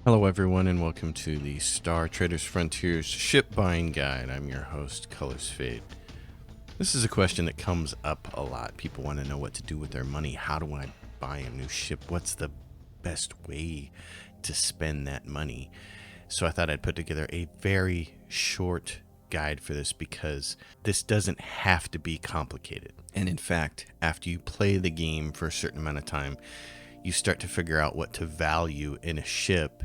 Hello everyone and welcome to the Star Traders Frontiers Ship Buying Guide. I'm your host, Colors Fade. This is a question that comes up a lot. People want to know what to do with their money. How do I buy a new ship? What's the best way to spend that money? So I thought I'd put together a very short guide for this because this doesn't have to be complicated. And in fact, after you play the game for a certain amount of time, you start to figure out what to value in a ship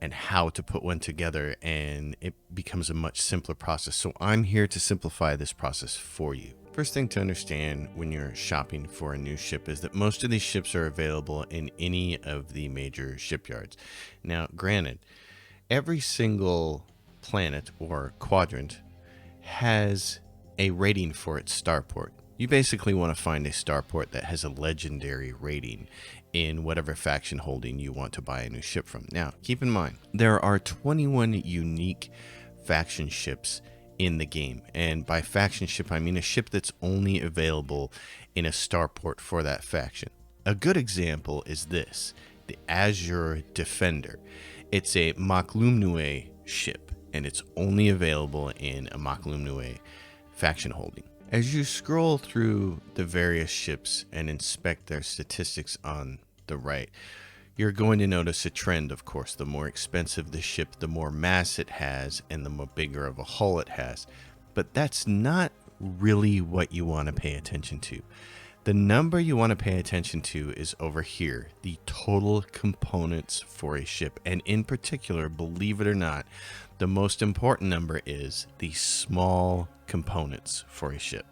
and how to put one together, and it becomes a much simpler process. So I'm here to simplify this process for you. First thing to understand when you're shopping for a new ship is that most of these ships are available in any of the major shipyards. Now, granted, every single planet or quadrant has a rating for its starport. You basically want to find a starport that has a legendary rating in whatever faction holding you want to buy a new ship from. Now, keep in mind, there are 21 unique faction ships in the game. And by faction ship, I mean a ship that's only available in a starport for that faction. A good example is this, the Azure Defender. It's a Maklumnue ship, and it's only available in a Maklumnue faction holding. As you scroll through the various ships and inspect their statistics on the right, you're going to notice a trend, of course. The more expensive the ship, the more mass it has, and the more bigger of a hull it has. But that's not really what you want to pay attention to. The number you want to pay attention to is over here, the total components for a ship. And in particular, believe it or not, the most important number is the small components for a ship.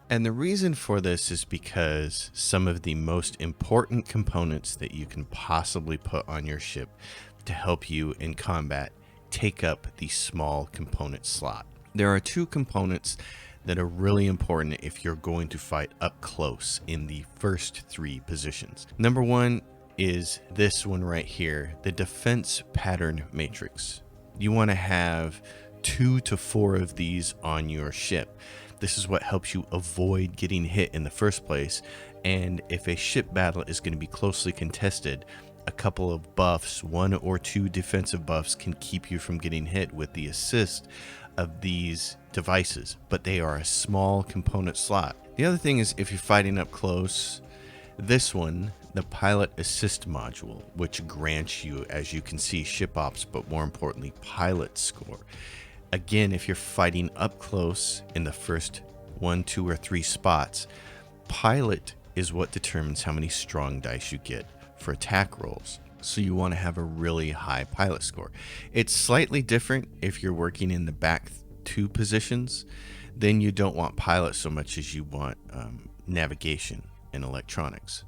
And the reason for this is because some of the most important components that you can possibly put on your ship to help you in combat take up the small component slot. There are two components that are really important if you're going to fight up close in the first three positions. Number one is this one right here, the defense pattern matrix. You want to have 2 to 4 of these on your ship. This is what helps you avoid getting hit in the first place. And if a ship battle is going to be closely contested, a couple of buffs, 1 or 2 defensive buffs, can keep you from getting hit with the assist of these devices, but they are a small component slot. The other thing is if you're fighting up close, this one, the pilot assist module, which grants you, as you can see, ship ops, but more importantly, pilot score. Again, if you're fighting up close in the first 1, 2, or 3 spots, pilot is what determines how many strong dice you get for attack rolls. So you want to have a really high pilot score. It's slightly different if you're working in the back 2 positions. Then you don't want pilot so much as you want navigation and electronics.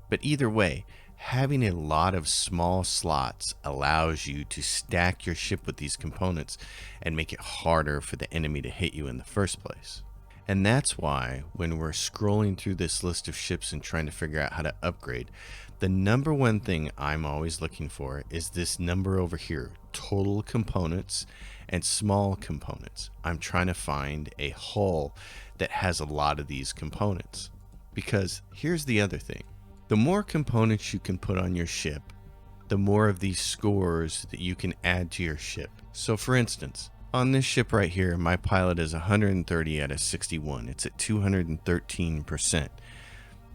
But either way, having a lot of small slots allows you to stack your ship with these components and make it harder for the enemy to hit you in the first place. And that's why when we're scrolling through this list of ships and trying to figure out how to upgrade, the number one thing I'm always looking for is this number over here, total components and small components. I'm trying to find a hull that has a lot of these components. Because here's the other thing. The more components you can put on your ship, the more of these scores that you can add to your ship. So for instance, on this ship right here, my pilot is 130 out of 61. It's at 213%.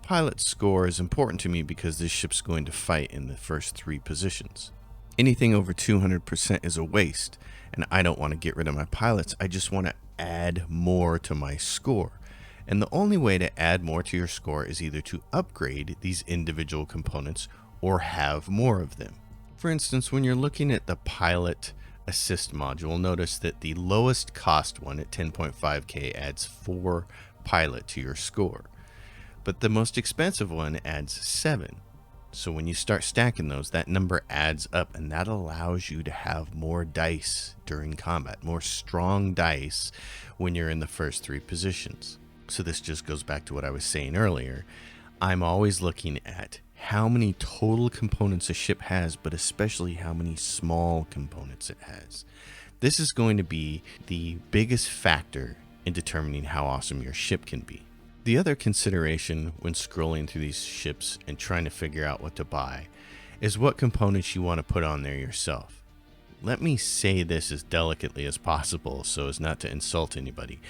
Pilot score is important to me because this ship's going to fight in the first 3 positions. Anything over 200% is a waste, and I don't want to get rid of my pilots. I just want to add more to my score. And the only way to add more to your score is either to upgrade these individual components or have more of them. For instance, when you're looking at the pilot assist module, notice that the lowest cost one at 10.5k adds 4 pilot to your score. But the most expensive one adds 7. So when you start stacking those, that number adds up, and that allows you to have more dice during combat, more strong dice when you're in the first 3 positions. So this just goes back to what I was saying earlier. I'm always looking at how many total components a ship has, but especially how many small components it has. This is going to be the biggest factor in determining how awesome your ship can be. The other consideration when scrolling through these ships and trying to figure out what to buy is what components you want to put on there yourself. Let me say this as delicately as possible so as not to insult anybody.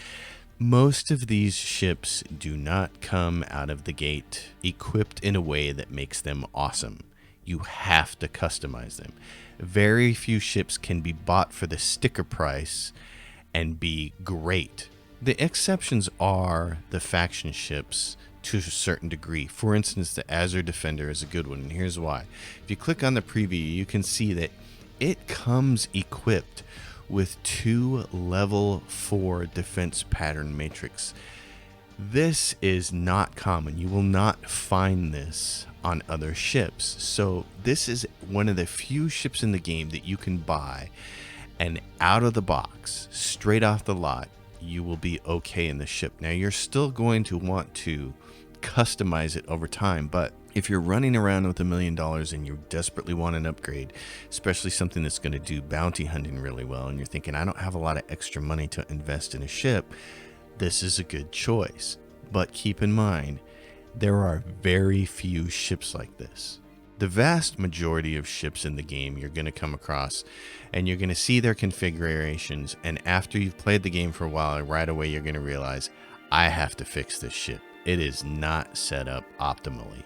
Most of these ships do not come out of the gate equipped in a way that makes them awesome. You have to customize them. Very few ships can be bought for the sticker price and be great. The exceptions are the faction ships to a certain degree. For instance, the Azure Defender is a good one, and here's why. If you click on the preview, you can see that it comes equipped with 2 level 4 defense pattern matrix. This is not common. You will not find this on other ships. So this is one of the few ships in the game that you can buy, and out of the box, straight off the lot, you will be okay in the ship. Now, you're still going to want to customize it over time, but if you're running around with $1 million and you desperately want an upgrade, especially something that's going to do bounty hunting really well, and you're thinking, I don't have a lot of extra money to invest in a ship, this is a good choice. But keep in mind, there are very few ships like this. The vast majority of ships in the game you're going to come across, and you're going to see their configurations, and after you've played the game for a while, right away you're going to realize, I have to fix this ship. It is not set up optimally.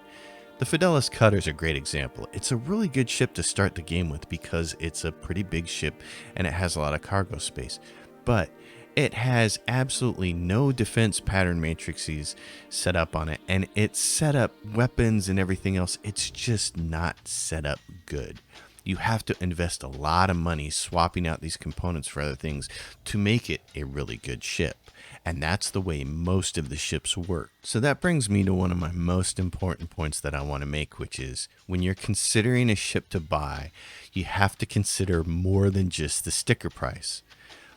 The Fidelis Cutter is a great example. It's a really good ship to start the game with because it's a pretty big ship and it has a lot of cargo space. But it has absolutely no defense pattern matrices set up on it, and it's set up weapons and everything else. It's just not set up good. You have to invest a lot of money swapping out these components for other things to make it a really good ship. And that's the way most of the ships work. So that brings me to one of my most important points that I want to make, which is when you're considering a ship to buy, you have to consider more than just the sticker price.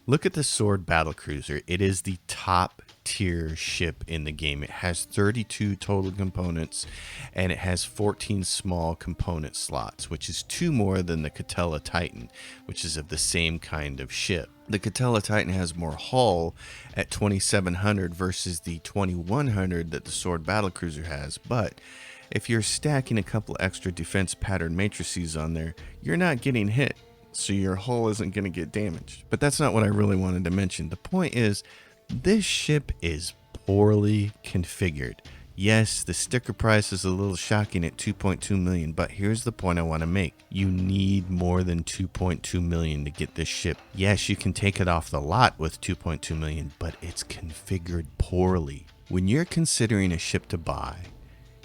Look at the Sword Battlecruiser. It is the top tier ship in the game. It has 32 total components, and it has 14 small component slots, which is 2 more than the Catella Titan, which is of the same kind of ship. The Catella Titan has more hull at 2700 versus the 2100 that the Sword Battlecruiser has, but if you're stacking a couple extra defense pattern matrices on there, you're not getting hit, so your hull isn't going to get damaged. But that's not what I really wanted to mention. The point is, this ship is poorly configured. Yes, the sticker price is a little shocking at 2.2 million, but here's the point I want to make. You need more than 2.2 million to get this ship. Yes, you can take it off the lot with 2.2 million, but it's configured poorly. When you're considering a ship to buy,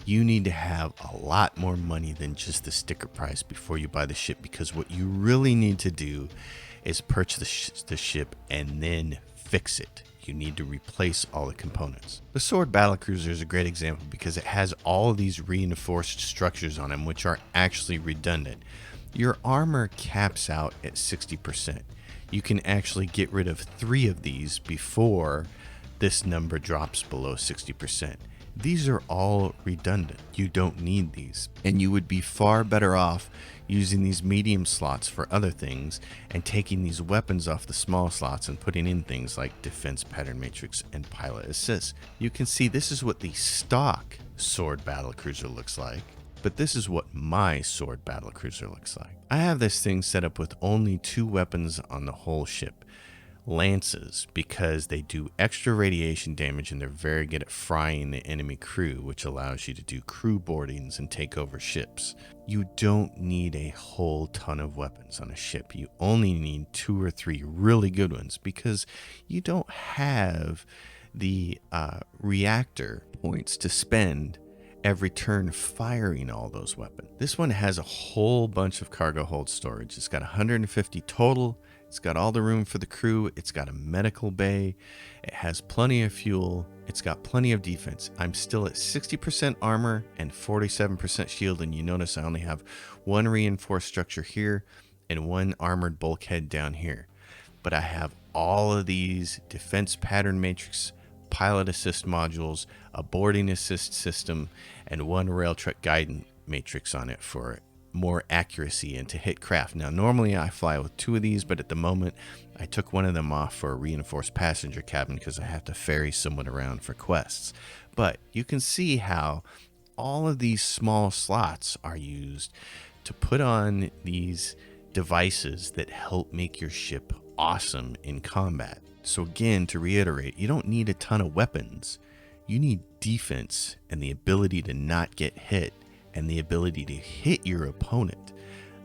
you need to have a lot more money than just the sticker price before you buy the ship, because what you really need to do is purchase the ship and then fix it. You need to replace all the components. The Sword Battlecruiser is a great example because it has all of these reinforced structures on them, which are actually redundant. Your armor caps out at 60%. You can actually get rid of 3 of these before this number drops below 60%. These are all redundant. You don't need these. And you would be far better off using these medium slots for other things and taking these weapons off the small slots and putting in things like defense pattern matrix and pilot assist. You can see this is what the stock Sword Battlecruiser looks like, but this is what my Sword Battlecruiser looks like. I have this thing set up with only 2 weapons on the whole ship. Lances, because they do extra radiation damage and they're very good at frying the enemy crew, which allows you to do crew boardings and take over ships. You don't need a whole ton of weapons on a ship. You only need 2 or 3 really good ones because you don't have the reactor points to spend every turn firing all those weapons. This one has a whole bunch of cargo hold storage. It's got 150 total. It's got all the room for the crew. It's got a medical bay. It has plenty of fuel. It's got plenty of defense. I'm still at 60% armor and 47% shield, and you notice I only have 1 reinforced structure here and 1 armored bulkhead down here. But I have all of these defense pattern matrix, pilot assist modules, a boarding assist system, and 1 rail truck guidance matrix on it for more accuracy and to hit craft. Now, normally I fly with 2 of these, but at the moment I took 1 of them off for a reinforced passenger cabin because I have to ferry someone around for quests. But you can see how all of these small slots are used to to put on these devices that help make your ship awesome in combat. So again, to reiterate, you don't need a ton of weapons. You need defense and the ability to not get hit and the ability to hit your opponent.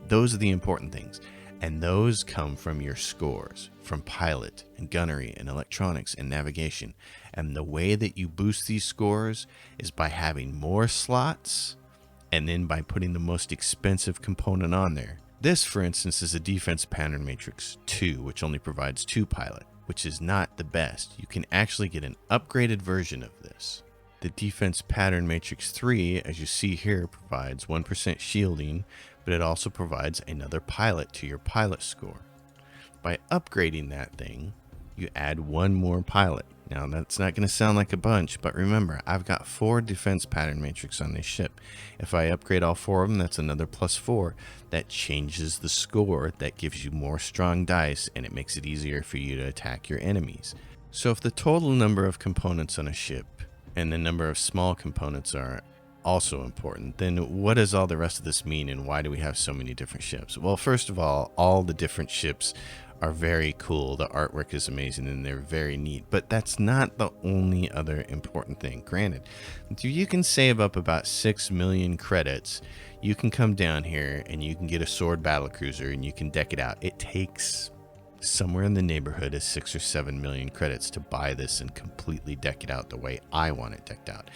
Those are the important things. And those come from your scores, from pilot and gunnery and electronics and navigation. And the way that you boost these scores is by having more slots and then by putting the most expensive component on there. This, for instance, is a defense pattern matrix 2, which only provides 2 pilot, which is not the best. You can actually get an upgraded version of this. The defense pattern matrix 3, as you see here, provides 1% shielding, but it also provides another pilot to your pilot score. By upgrading that thing, you add 1 more pilot. Now that's not going to sound like a bunch, but remember, I've got 4 defense pattern matrix on this ship. If I upgrade all 4 of them, that's another +4. That changes the score, that gives you more strong dice, and it makes it easier for you to attack your enemies. So if the total number of components on a ship and the number of small components are also important, then what does all the rest of this mean, and why do we have so many different ships? Well, first of all the different ships are very cool. The artwork is amazing and they're very neat, but that's not the only other important thing. Granted, you can save up about 6 million credits. You can come down here and you can get a sword battlecruiser and you can deck it out. It takes somewhere in the neighborhood of 6 or 7 million credits to buy this and completely deck it out the way I want it decked out.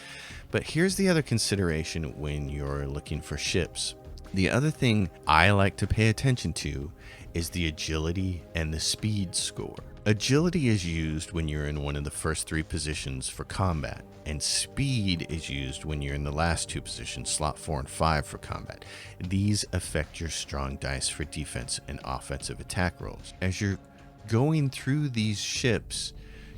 But here's the other consideration when you're looking for ships. The other thing I like to pay attention to is the agility and the speed score. Agility is used when you're in one of the first 3 positions for combat, and speed is used when you're in the last 2 positions, slot 4 and 5 for combat. These affect your strong dice for defense and offensive attack rolls. As you're going through these ships,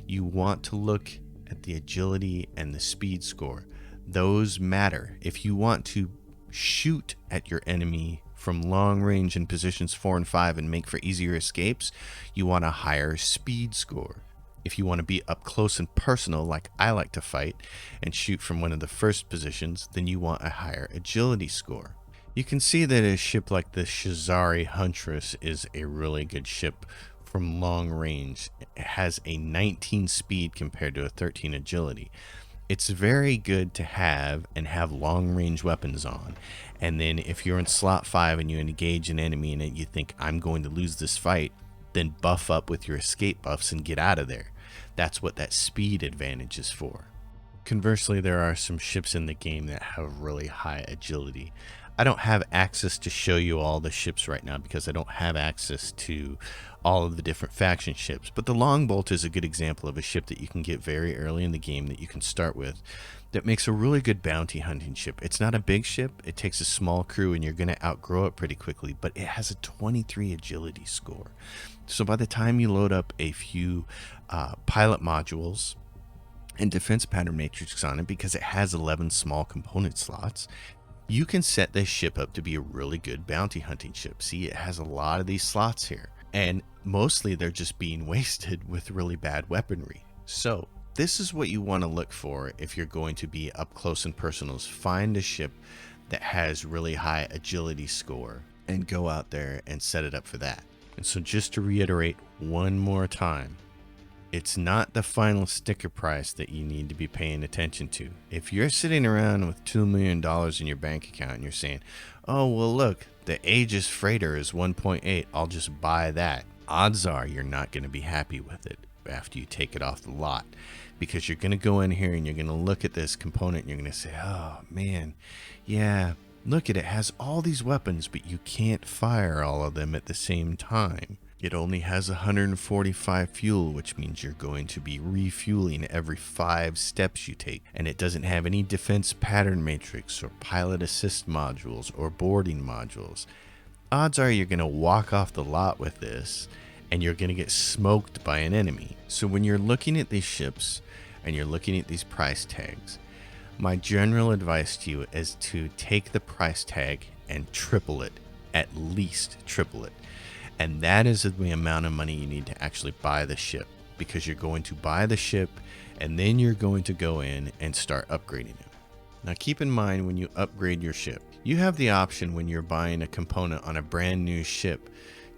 you want to look at the agility and the speed score. Those matter. If you want to shoot at your enemy from long range in positions 4 and 5 and make for easier escapes, you want a higher speed score. If you want to be up close and personal, like I like to fight, and shoot from one of the first positions, then you want a higher agility score. You can see that a ship like the Shazari Huntress is a really good ship from long range. It has a 19 speed compared to a 13 agility. It's very good to have and have long range weapons on. And then if you're in slot 5 and you engage an enemy and you think, I'm going to lose this fight, then buff up with your escape buffs and get out of there. That's what that speed advantage is for. Conversely, there are some ships in the game that have really high agility. I don't have access to show you all the ships right now because I don't have access to all of the different faction ships, but the Longbolt is a good example of a ship that you can get very early in the game that you can start with that makes a really good bounty hunting ship. It's not a big ship, it takes a small crew and you're going to outgrow it pretty quickly, but it has a 23 agility score. So by the time you load up a few pilot modules and defense pattern matrix on it, because it has 11 small component slots, you can set this ship up to be a really good bounty hunting ship. See, it has a lot of these slots here, and mostly they're just being wasted with really bad weaponry. So this is what you want to look for if you're going to be up close and personal. Find a ship that has really high agility score and go out there and set it up for that. And so just to reiterate one more time, it's not the final sticker price that you need to be paying attention to. If you're sitting around with $2 million in your bank account and you're saying, oh, well, look, the Aegis freighter is 1.8, I'll just buy that. Odds are you're not going to be happy with it after you take it off the lot, because you're going to go in here and you're going to look at this component and you're going to say, oh, man, yeah, look at it, has all these weapons, but you can't fire all of them at the same time. It only has 145 fuel, which means you're going to be refueling every 5 steps you take. And it doesn't have any defense pattern matrix or pilot assist modules or boarding modules. Odds are you're going to walk off the lot with this and you're going to get smoked by an enemy. So when you're looking at these ships and you're looking at these price tags, my general advice to you is to take the price tag and triple it, at least triple it. And that is the amount of money you need to actually buy the ship, because you're going to buy the ship and then you're going to go in and start upgrading it. Now keep in mind, when you upgrade your ship, You have the option when you're buying a component on a brand new ship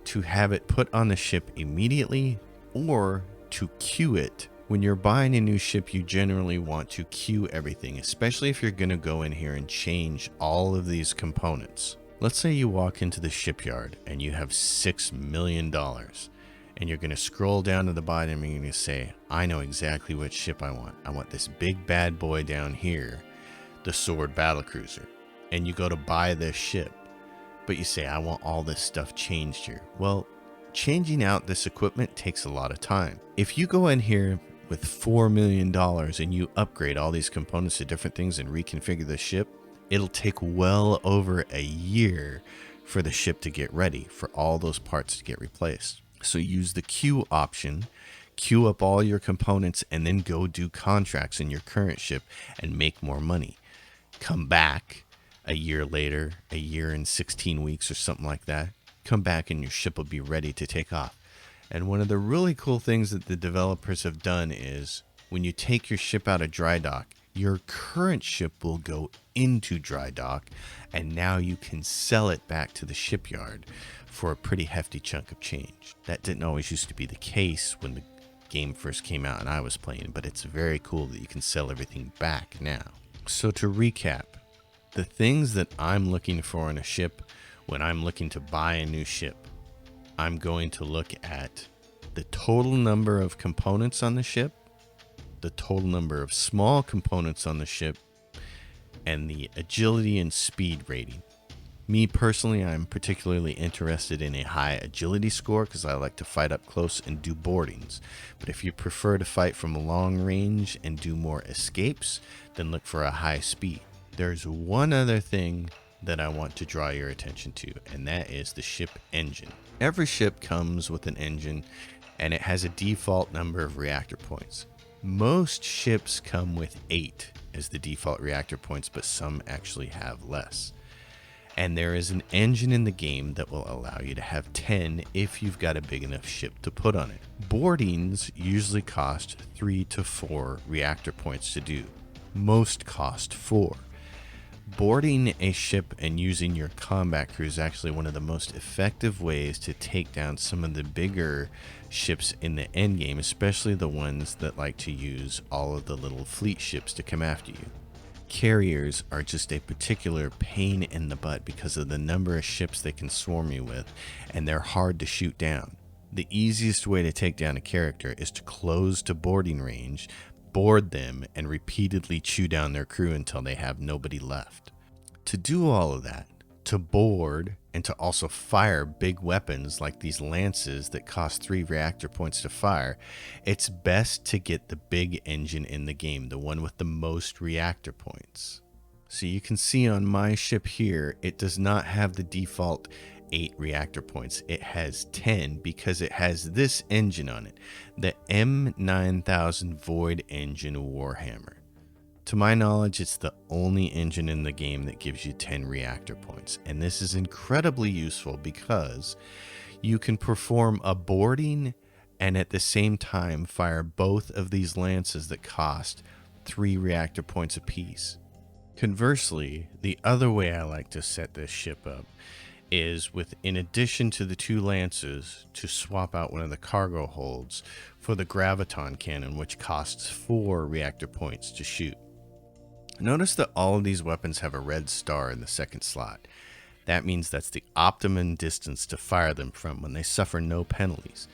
to have it put on the ship immediately or to queue it. When you're buying a new ship, you generally want to queue everything, especially if you're going to go in here and change all of these components. Let's say you walk into the shipyard and you have $6 million and you're going to scroll down to the bottom and you're going to say, I know exactly what ship I want. I want this big bad boy down here, the Sword Battlecruiser. And you go to buy this ship, but you say, I want all this stuff changed here. Well, changing out this equipment takes a lot of time. If you go in here with $4 million and you upgrade all these components to different things and reconfigure the ship, it'll take well over a year for the ship to get ready, for all those parts to get replaced. So use the queue option, queue up all your components, and then go do contracts in your current ship and make more money. Come back a year later, a year and 16 weeks or something like that. Come back and your ship will be ready to take off. And one of the really cool things that the developers have done is when you take your ship out of dry dock, your current ship will go into dry dock, and now you can sell it back to the shipyard for a pretty hefty chunk of change. That didn't always used to be the case when the game first came out and I was playing, but it's very cool that you can sell everything back now. So to recap, the things that I'm looking for in a ship when I'm looking to buy a new ship, I'm going to look at the total number of components on the ship, the total number of small components on the ship, and the agility and speed rating. Me personally, I'm particularly interested in a high agility score because I like to fight up close and do boardings. But if you prefer to fight from a long range and do more escapes, then look for a high speed. There's one other thing that I want to draw your attention to, and that is the ship engine. Every ship comes with an engine, and it has a default number of reactor points. Most ships come with 8 as the default reactor points, but some actually have less. And there is an engine in the game that will allow you to have 10 if you've got a big enough ship to put on it. Boardings usually cost 3 to 4 reactor points to do. Most cost 4. Boarding a ship and using your combat crew is actually one of the most effective ways to take down some of the bigger ships in the end game, especially the ones that like to use all of the little fleet ships to come after you. Carriers are just a particular pain in the butt because of the number of ships they can swarm you with, and they're hard to shoot down. The easiest way to take down a character is to close to boarding range, board them, and repeatedly chew down their crew until they have nobody left. To do all of that, to board, and to also fire big weapons like these lances that cost 3 reactor points to fire, it's best to get the big engine in the game, the one with the most reactor points. So you can see on my ship here, it does not have the default 8 reactor points. It has 10 because it has this engine on it, the M9000 Void Engine Warhammer. To my knowledge, it's the only engine in the game that gives you 10 reactor points, and this is incredibly useful because you can perform a boarding and at the same time fire both of these lances that cost 3 reactor points apiece. Conversely, the other way I like to set this ship up is with, in addition to the 2 lances, to swap out one of the cargo holds for the Graviton Cannon, which costs 4 reactor points to shoot. Notice that all of these weapons have a red star in the second slot. That means that's the optimum distance to fire them from when they suffer no penalties.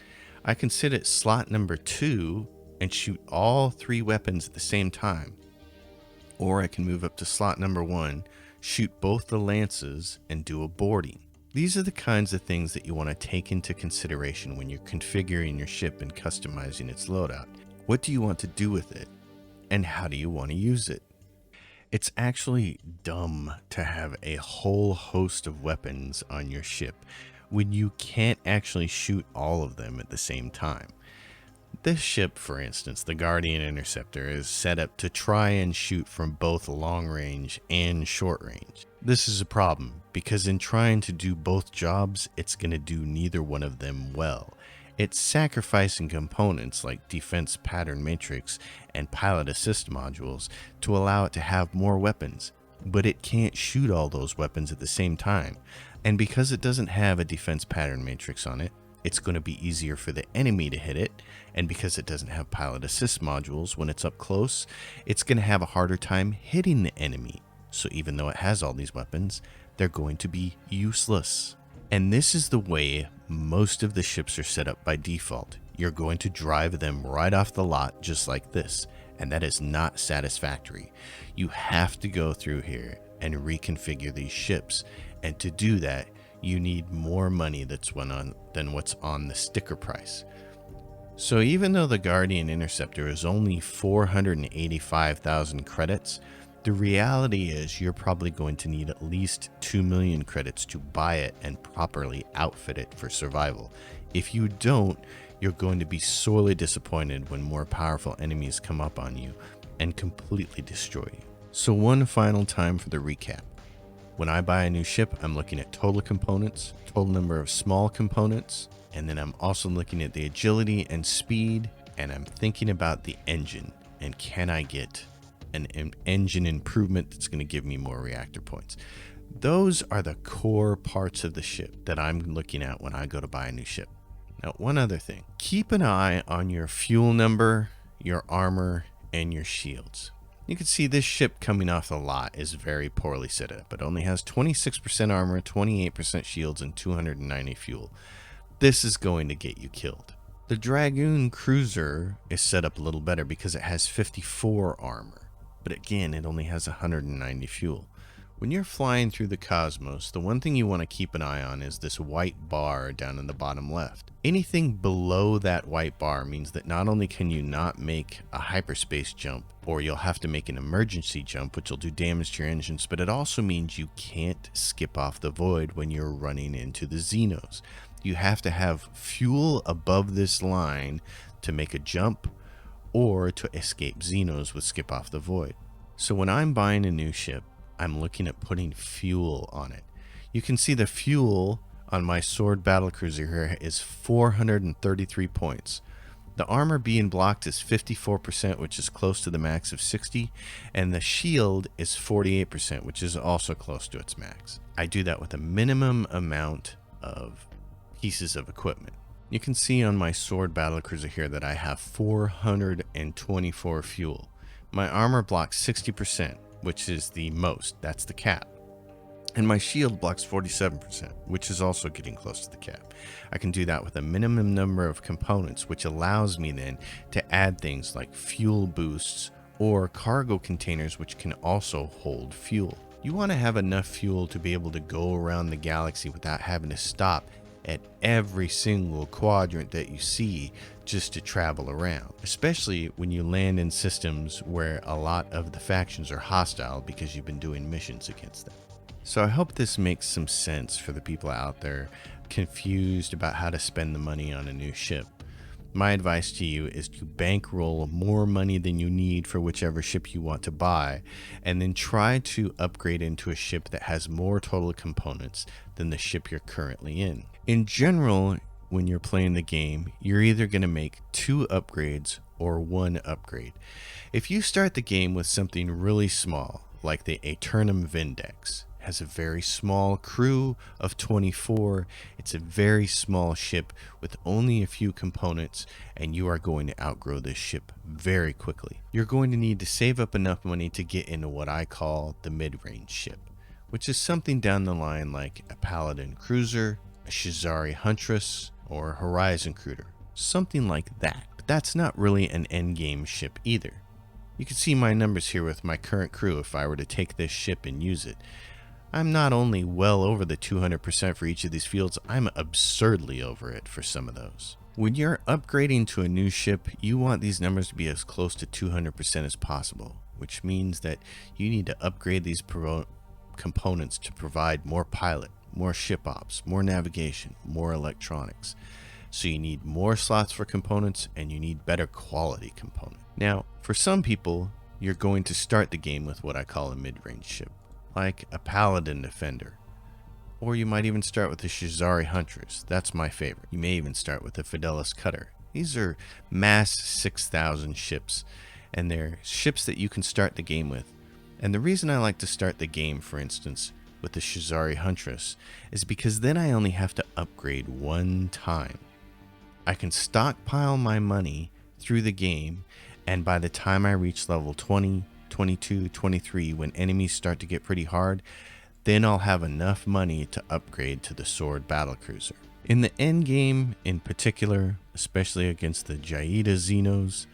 I can sit at slot number 2 and shoot all 3 weapons at the same time. Or I can move up to slot number 1, shoot both the lances, and do a boarding. These are the kinds of things that you want to take into consideration when you're configuring your ship and customizing its loadout. What do you want to do with it? And how do you want to use it? It's actually dumb to have a whole host of weapons on your ship when you can't actually shoot all of them at the same time. This ship, for instance, the Guardian Interceptor, is set up to try and shoot from both long range and short range. This is a problem because in trying to do both jobs, it's going to do neither one of them well. It's sacrificing components like Defense Pattern Matrix and Pilot Assist modules to allow it to have more weapons. but it can't shoot all those weapons at the same time. And because it doesn't have a defense pattern matrix on it, it's going to be easier for the enemy to hit it. And because it doesn't have pilot assist modules when it's up close, it's going to have a harder time hitting the enemy. So even though it has all these weapons, they're going to be useless. And this is the way most of the ships are set up by default. You're going to drive them right off the lot just like this. And that is not satisfactory. You have to go through here and reconfigure these ships. And to do that, you need more money than what's on the sticker price. So even though the Guardian Interceptor is only 485,000 credits, the reality is you're probably going to need at least 2 million credits to buy it and properly outfit it for survival. If you don't, you're going to be sorely disappointed when more powerful enemies come up on you and completely destroy you. So one final time for the recap. When I buy a new ship, I'm looking at total components, total number of small components, and then I'm also looking at the agility and speed, and I'm thinking about the engine, and can I get an engine improvement that's going to give me more reactor points. Those are the core parts of the ship that I'm looking at when I go to buy a new ship. Now, one other thing, keep an eye on your fuel number, your armor, and your shields. You can see this ship coming off the lot is very poorly set up. It only has 26% armor, 28% shields, and 290 fuel. This is going to get you killed. The Dragoon Cruiser is set up a little better because it has 54 armor. But again, it only has 190 fuel. When you're flying through the cosmos, the one thing you want to keep an eye on is this white bar down in the bottom left. Anything below that white bar means that not only can you not make a hyperspace jump, or you'll have to make an emergency jump, which will do damage to your engines, but it also means you can't skip off the void when you're running into the Xenos. You have to have fuel above this line to make a jump or to escape Xenos with skip off the void. So when I'm buying a new ship, I'm looking at putting fuel on it. You can see the fuel on my Sword Battlecruiser here is 433 points. The armor being blocked is 54%, which is close to the max of 60, and the shield is 48%, which is also close to its max. I do that with a minimum amount of pieces of equipment. You can see on my Sword Battlecruiser here that I have 424 fuel. My armor blocks 60%, which is the most, that's the cap. And my shield blocks 47%, which is also getting close to the cap. I can do that with a minimum number of components, which allows me then to add things like fuel boosts or cargo containers, which can also hold fuel. You want to have enough fuel to be able to go around the galaxy without having to stop at every single quadrant that you see just to travel around, especially when you land in systems where a lot of the factions are hostile because you've been doing missions against them. So I hope this makes some sense for the people out there confused about how to spend the money on a new ship. My advice to you is to bankroll more money than you need for whichever ship you want to buy, and then try to upgrade into a ship that has more total components than the ship you're currently in. In general, when you're playing the game, you're either going to make 2 upgrades or 1 upgrade. If you start the game with something really small, like the Aeternum Vindex, has a very small crew of 24. It's a very small ship with only a few components, and you are going to outgrow this ship very quickly. You're going to need to save up enough money to get into what I call the mid-range ship, which is something down the line like a Paladin Cruiser, a Shazari Huntress, or a Horizon Cruiser. Something like that. But that's not really an endgame ship either. You can see my numbers here with my current crew if I were to take this ship and use it. I'm not only well over the 200% for each of these fields, I'm absurdly over it for some of those. When you're upgrading to a new ship, you want these numbers to be as close to 200% as possible, which means that you need to upgrade these components to provide more pilot, more ship ops, more navigation, more electronics. So you need more slots for components, and you need better quality components. Now, for some people, you're going to start the game with what I call a mid-range ship, like a Paladin Defender. Or you might even start with the Shazari Huntress. That's my favorite. You may even start with the Fidelis Cutter. These are mass 6,000 ships, and they're ships that you can start the game with. And the reason I like to start the game, for instance, with the Shazari Huntress is because then I only have to upgrade one time. I can stockpile my money through the game, and by the time I reach level 20, 22, 23, when enemies start to get pretty hard, then I'll have enough money to upgrade to the Sword Battlecruiser. In the end game in particular, especially against the Jaida Xenos,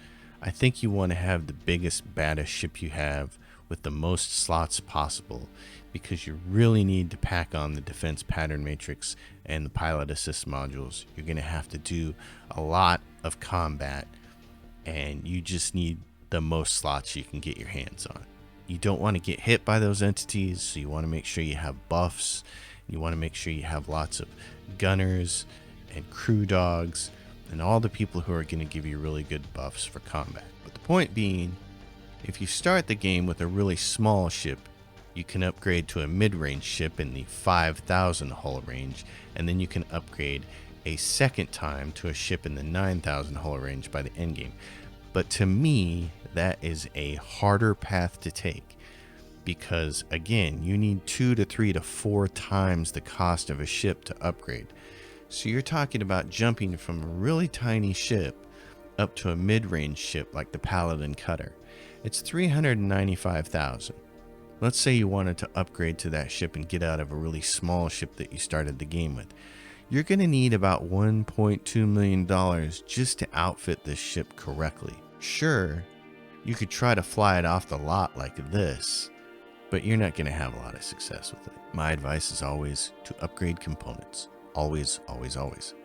I think you want to have the biggest, baddest ship you have with the most slots possible, because you really need to pack on the defense pattern matrix and the pilot assist modules. You're going to have to do a lot of combat, and you just need the most slots you can get your hands on. You don't want to get hit by those entities, so you want to make sure you have buffs. You want to make sure you have lots of gunners and crew dogs and all the people who are going to give you really good buffs for combat. But the point being, if you start the game with a really small ship, you can upgrade to a mid-range ship in the 5,000 hull range, and then you can upgrade a second time to a ship in the 9,000 hull range by the end game. But to me, that is a harder path to take, because again, you need 2 to 3 to 4 times the cost of a ship to upgrade. So you're talking about jumping from a really tiny ship up to a mid-range ship like the Paladin Cutter. It's 395,000. Let's say you wanted to upgrade to that ship and get out of a really small ship that you started the game with. You're going to need about $1.2 million just to outfit this ship correctly. Sure, you could try to fly it off the lot like this, but you're not going to have a lot of success with it. My advice is always to upgrade components. Always, always, always.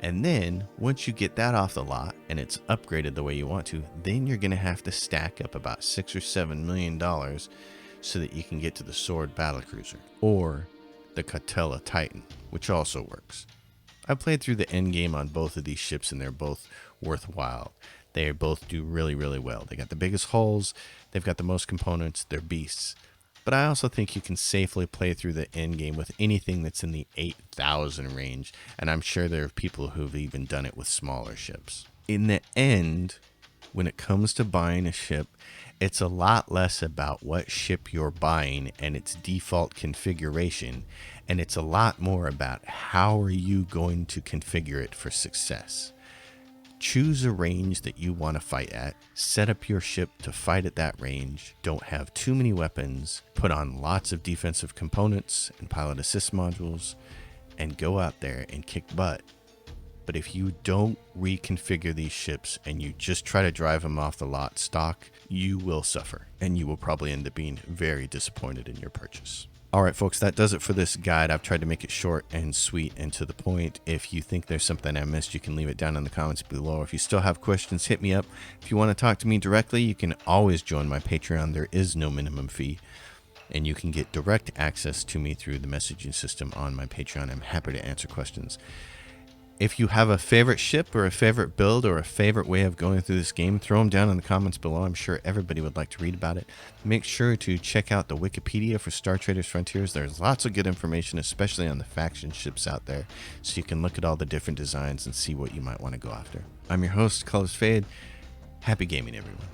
And then once you get that off the lot and it's upgraded the way you want to, then you're going to have to stack up about $6 or $7 million so that you can get to the Sword Battlecruiser or the Catella Titan, which also works. I played through the end game on both of these ships, and they're both worthwhile. They both do really, really well. They got the biggest hulls, they've got the most components, they're beasts. But I also think you can safely play through the end game with anything that's in the 8,000 range, and I'm sure there are people who've even done it with smaller ships. In the end, when it comes to buying a ship, it's a lot less about what ship you're buying and its default configuration, and it's a lot more about how are you going to configure it for success. Choose a range that you want to fight at, set up your ship to fight at that range, don't have too many weapons, put on lots of defensive components and pilot assist modules, and go out there and kick butt. But if you don't reconfigure these ships and you just try to drive them off the lot stock, you will suffer, and you will probably end up being very disappointed in your purchase. All right, folks, that does it for this guide. I've tried to make it short and sweet and to the point. If you think there's something I missed, you can leave it down in the comments below. If you still have questions, hit me up. If you want to talk to me directly, you can always join my Patreon. There is no minimum fee, and you can get direct access to me through the messaging system on my Patreon. I'm happy to answer questions. If you have a favorite ship or a favorite build or a favorite way of going through this game, throw them down in the comments below. I'm sure everybody would like to read about it. Make sure to check out the Wikipedia for Star Traders Frontiers. There's lots of good information, especially on the faction ships out there, so you can look at all the different designs and see what you might want to go after. I'm your host, Colors Fade. Happy gaming, everyone.